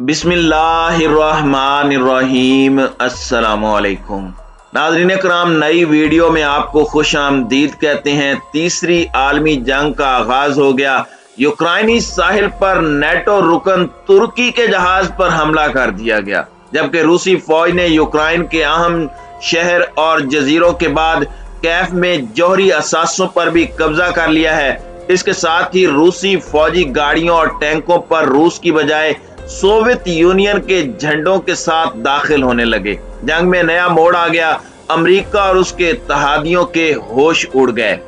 बिस्मिल्लाहिर्रहमानिर्रहीम। अस्सलामुअलैकुम नाज़रीन कराम, नई वीडियो में आपको खुश आमदीद कहते हैं। तीसरी आलमी जंग का आगाज हो गया। यूक्राइनी साहिल पर नेटो रुकन तुर्की के जहाज पर हमला कर दिया गया, जबकि रूसी फौज ने यूक्राइन के अहम शहर और जजीरों के बाद कैफ में जौहरी असासों पर भी कब्जा कर लिया है। इसके साथ ही रूसी फौजी गाड़ियों और टैंकों पर रूस की बजाय सोवियत यूनियन के झंडों के साथ दाखिल होने लगे। जंग में नया मोड़ आ गया। अमेरिका और उसके इत्तेहादियों के होश उड़ गए।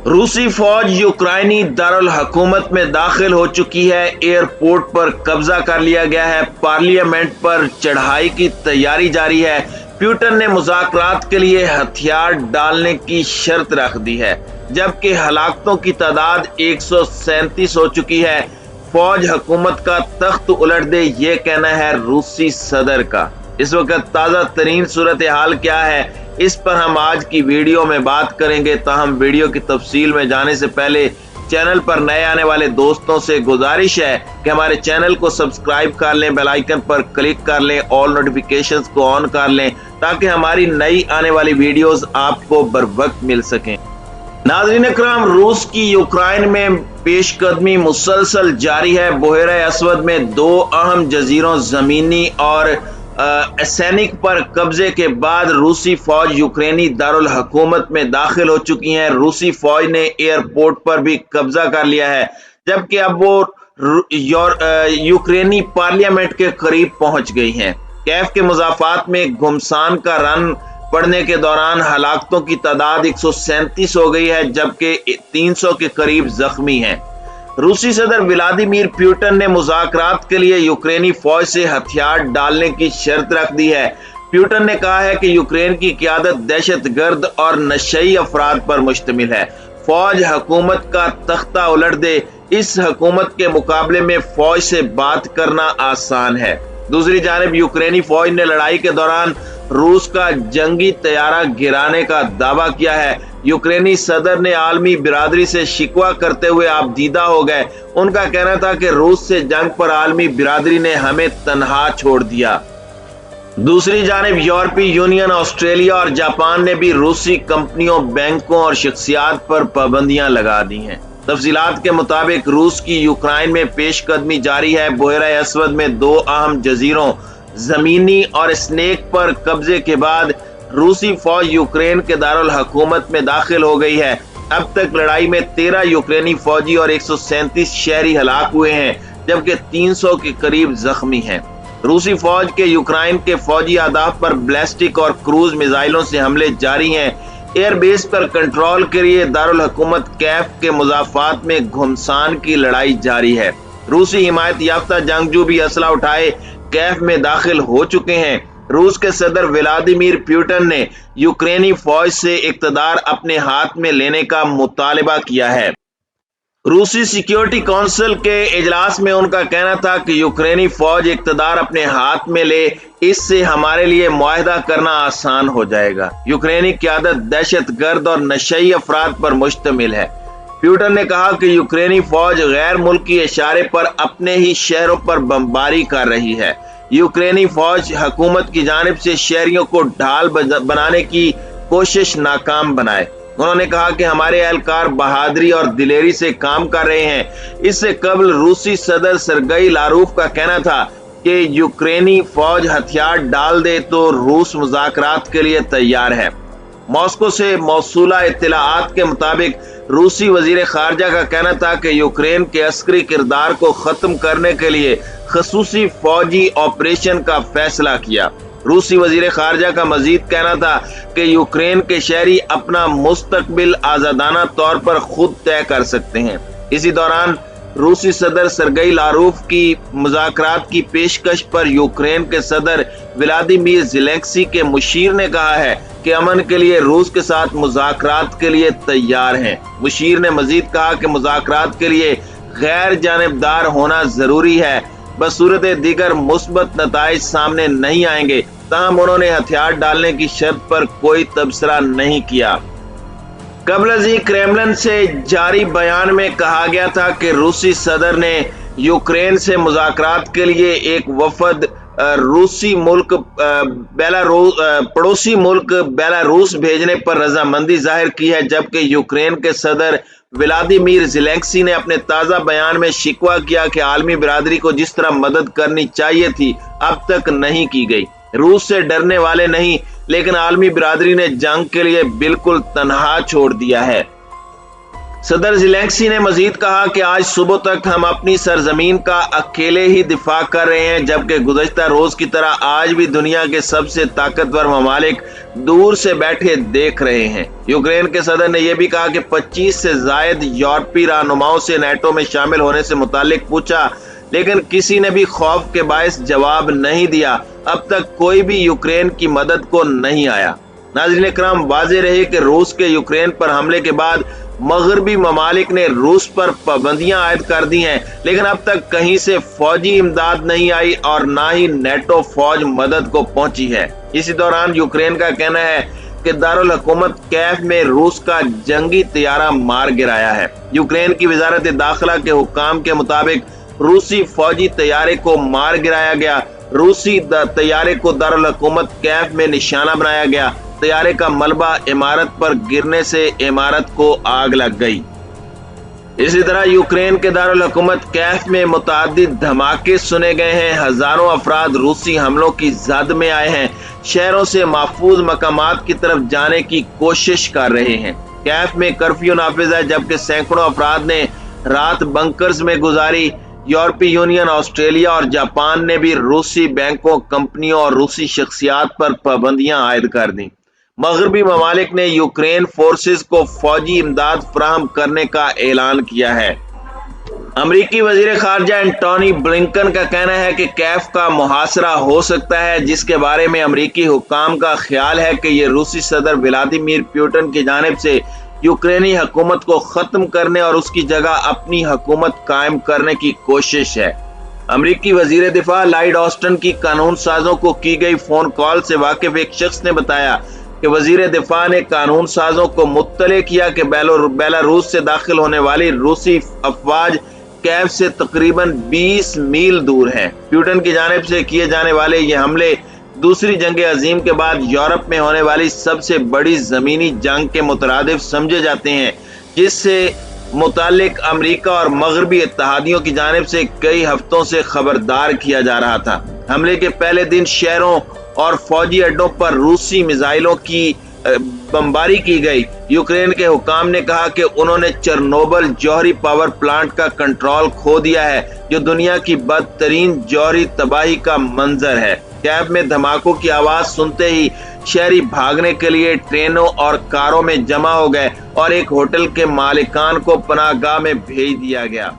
रूसी फौज यूक्राइनी दारुल हुकूमत में दाखिल हो चुकी है। एयरपोर्ट पर कब्जा कर लिया गया है। पार्लियामेंट पर चढ़ाई की तैयारी जारी है। पुतिन ने मुज़ाकरात के लिए हथियार डालने की शर्त रख दी है, जबकि हलाकतों की तादाद 137 हो चुकी है। फौज हुकूमत का तख्त उलट दे, ये कहना है रूसी सदर का। इस वक्त ताज़ा तरीन सूरत हाल क्या है, इस पर हम आज की वीडियो में बात करेंगे। ताहम वीडियो की तफसील में जाने से पहले चैनल पर नए आने वाले दोस्तों से गुजारिश है कि हमारे चैनल को सब्सक्राइब कर लें, बेल आइकन पर क्लिक कर लें, ऑल नोटिफिकेशंस को ऑन कर लें, ताकि हमारी नई आने वाली वीडियोस आपको बर वक्त मिल सकें। नाज़रीन इकराम, रूस की यूक्राइन में पेशकदमी मुसलसल जारी है। बहरे असवद में दो अहम जजीरों जमीनी और सैनिक पर कब्जे के बाद रूसी फौज यूक्रेनी दारुल हुकूमत में दाखिल हो चुकी है। रूसी फौज ने एयरपोर्ट पर भी कब्जा कर लिया है, जबकि अब वो यूक्रेनी पार्लियामेंट के करीब पहुंच गई हैं। कैफ के मुजाफात में घुमसान का रन पड़ने के दौरान हलाकतों की तादाद 137 हो गई है, जबकि 300 के करीब जख्मी हैं। रूसी सदर व्लादिमीर पुतिन ने मुज़ाकरात के लिए यूक्रेनी फौज से हथियार डालने की शर्त रख दी है। पुतिन ने कहा है कि यूक्रेन की क़यादत दहशतगर्द और नशई अफराद पर मुश्तमिल है। फौज हुकूमत का तख्ता उलट दे। इस हुकूमत के मुकाबले में फौज से बात करना आसान है। दूसरी जानिब यूक्रेनी फौज ने लड़ाई के दौरान रूस का जंगी तैयारा गिराने का दावा किया है। यूक्रेनी सदर ने आलमी बिरादरी से शिकवा करते हुए आपदीदा हो गए। उनका कहना था कि रूस से जंग पर आलमी बिरादरी ने हमें तन्हा छोड़ दिया। दूसरी जानिब यूरोपीय यूनियन, ऑस्ट्रेलिया और जापान ने भी रूसी कंपनियों, बैंकों और शख्सियात पर पाबंदियां लगा दी हैं। तफसीलात के मुताबिक रूस की यूक्राइन में पेशकदमी जारी है। बहरे असवद में दो अहम जजीरों जमीनी और स्नेक पर कब्जे के बाद रूसी फौज यूक्रेन के दारुल हुकूमत में दाखिल हो गई है। अब तक लड़ाई में 13 यूक्रेनी फौजी और 137 शहरी हलाक हुए हैं, जबकि 300 के करीब जख्मी हैं। रूसी फौज के यूक्राइन के फौजी अहदाफ पर बैलिस्टिक और क्रूज मिसाइलों से हमले जारी हैं। एयरबेस पर कंट्रोल के लिए दारुल हुकूमत कैफ के मुजाफात में घुमसान की लड़ाई जारी है। रूसी हिमायत याफ्ता जंगजू भी असला उठाए कैफ में दाखिल हो चुके हैं। रूस के सदर व्लादिमीर पुतिन ने यूक्रेनी फौज से इक़्तिदार अपने हाथ में लेने का मुतालबा किया है। रूसी सिक्योरिटी काउंसिल के इजलास में उनका कहना था कि यूक्रेनी फौज इक़्तिदार अपने हाथ में ले, इससे हमारे लिए मुआहदा करना आसान हो जाएगा। यूक्रेनी क़यादत दहशतगर्द और नशई अफराद पर मुश्तमिल है। पुतिन ने कहा कि यूक्रेनी फौज गैर मुल्की इशारे पर अपने ही शहरों पर बमबारी कर रही है। यूक्रेनी फौज हुकूमत की जानिब से शहरियों को ढाल बनाने की कोशिश नाकाम बनाए। उन्होंने कहा कि हमारे एहलकार बहादुरी और दिलेरी से काम कर रहे हैं। इससे कबल रूसी सदर सरगई लारूफ का कहना था कि यूक्रेनी फौज हथियार डाल दे तो रूस मुज़ाकरात के लिए तैयार है। मॉस्को से मौसूला इत्तलाआत के मुताबिक रूसी वजीर खारजा का कहना था कि यूक्रेन के अस्करी किरदार को खत्म करने के लिए खसूसी फौजी ऑपरेशन का फैसला किया। रूसी वजीर खारजा का मजीद कहना था कि यूक्रेन के शहरी अपना मुस्तकबिल आजादाना तौर पर खुद तय कर सकते हैं। इसी दौरान रूसी सदर सरगई लारूफ की मुज़ाकरात की पेशकश पर यूक्रेन के सदर व्लादिमीर ज़ेलेंस्की के मुशीर ने कहा है कि अमन के लिए रूस के साथ मुज़ाकरात के लिए तैयार हैं। मुशीर ने मजीद कहा कि मुज़ाकरात के लिए गैर जानिबदार होना जरूरी है, बसूरत दीगर मुस्बत नताइज सामने नहीं आएंगे। ताहम उन्होंने हथियार डालने की शर्त पर कोई तबसरा नहीं किया। कबल क्रेमलिन से जारी बयान में कहा गया था कि रूसी सदर ने यूक्रेन से मुज़ाकरात के लिए एक वफद रूसी मुल्क पड़ोसी मुल्क बेलारूस भेजने पर रजामंदी जाहिर की है, जबकि यूक्रेन के सदर व्लादिमीर ज़ेलेंस्की ने अपने ताज़ा बयान में शिकवा किया कि आलमी बिरादरी को जिस तरह मदद करनी चाहिए थी अब तक नहीं की गई। रूस से डरने वाले नहीं, लेकिन आलमी बिरादरी ने जंग के लिए बिल्कुल तनहा छोड़ दिया है। सदर ज़ेलेंस्की ने मजीद कहा कि आज सुबह तक हम अपनी सरजमीन का अकेले ही दिफा कर रहे हैं, जबकि गुज़श्ता रोज की तरह आज भी दुनिया के सबसे ताकतवर ममालिक दूर से बैठे देख रहे हैं। यूक्रेन के सदर ने यह भी कहा कि 25 से जायद यूरोपीय रहनुमाओं से नेटो में शामिल होने से मुतालिक पूछा, लेकिन किसी ने भी खौफ के बायस जवाब नहीं दिया। अब तक कोई भी यूक्रेन की मदद को नहीं आया। नाज़रीन इकराम, वाज़ेह रहे कि रूस के यूक्रेन पर हमले के बाद मगरबी ममालिक ने रूस पर पाबंदियां आयद कर दी हैं, लेकिन अब तक कहीं से फौजी इमदाद नहीं आई और ना ही नेटो फौज मदद को पहुंची है। इसी दौरान यूक्रेन का कहना है कि दारुल हुकूमत कैफ में रूस का जंगी तैयारा मार गिराया है। यूक्रेन की वजारत दाखिला के हुक्काम के मुताबिक रूसी फौजी तैयारे को मार गिराया गया। रूसी तैयारे को दारुल हुकूमत कैफ में निशाना बनाया गया। तैयारे का मलबा इमारत पर गिरने से इमारत को आग लग गई। इसी तरह यूक्रेन के दारुल हुकूमत कैफ में मुतअद्दिद धमाके सुने गए हैं। हजारों अफराद रूसी हमलों की जद में आए हैं, शहरों से महफूज मकामात की तरफ जाने की कोशिश कर रहे हैं। कैफ में कर्फ्यू नाफिज है, जबकि सैकड़ों अफराद ने रात बंकर्स में गुजारी। यूरोपीय यूनियन, ऑस्ट्रेलिया और जापान ने भी रूसी बैंकों, कंपनियों और रूसी शख्सियात पर पाबंदियां आयद कर दी। मगरबी ममालिक ने यूक्रेन फोर्सेस को फौजी इमदाद फराहम करने का ऐलान किया है। अमरीकी वजीर खारजा एंटोनी ब्लिंकन का कहना है कि कैफ का मुहासरा हो सकता है, जिसके बारे में अमरीकी हुक्काम का ख्याल है कि यह रूसी सदर व्लादिमीर पुतिन की जानिब से यूक्रेनी हुकूमत को खत्म करने और उसकी जगह अपनी हुकूमत कायम करने की कोशिश है। अमरीकी वजीर दिफा लॉयड ऑस्टिन की कानून साजों को की गई फोन कॉल से वाकिफ एक शख्स ने बताया कि वजीर दिफा ने कानून साजों को मुत्तले किया कि बेलारूस से दाखिल होने वाली रूसी अफवाज कैफ से तकरीबन 20 मील दूर है। पुतिन की जानिब से किए जाने वाले ये हमले दूसरी जंग अजीम के बाद यूरोप में होने वाली सबसे बड़ी जमीनी जंग के मुतरादिफ समझे जाते हैं, जिससे मुतालिक अमरीका और मगरबी इत्तेहादियों की जानिब से कई हफ्तों से खबरदार किया जा रहा था। हमले के पहले दिन शहरों और फौजी अड्डों पर रूसी मिसाइलों की बमबारी की गई। यूक्रेन के हुक्काम ने कहा कि उन्होंने चेरनोबिल जौहरी पावर प्लांट का कंट्रोल खो दिया है, जो दुनिया की बदतरीन जौहरी तबाही का मंजर है। कैफ में धमाकों की आवाज सुनते ही शहरी भागने के लिए ट्रेनों और कारों में जमा हो गए और एक होटल के मालिकान को पनाहगाह में भेज दिया गया।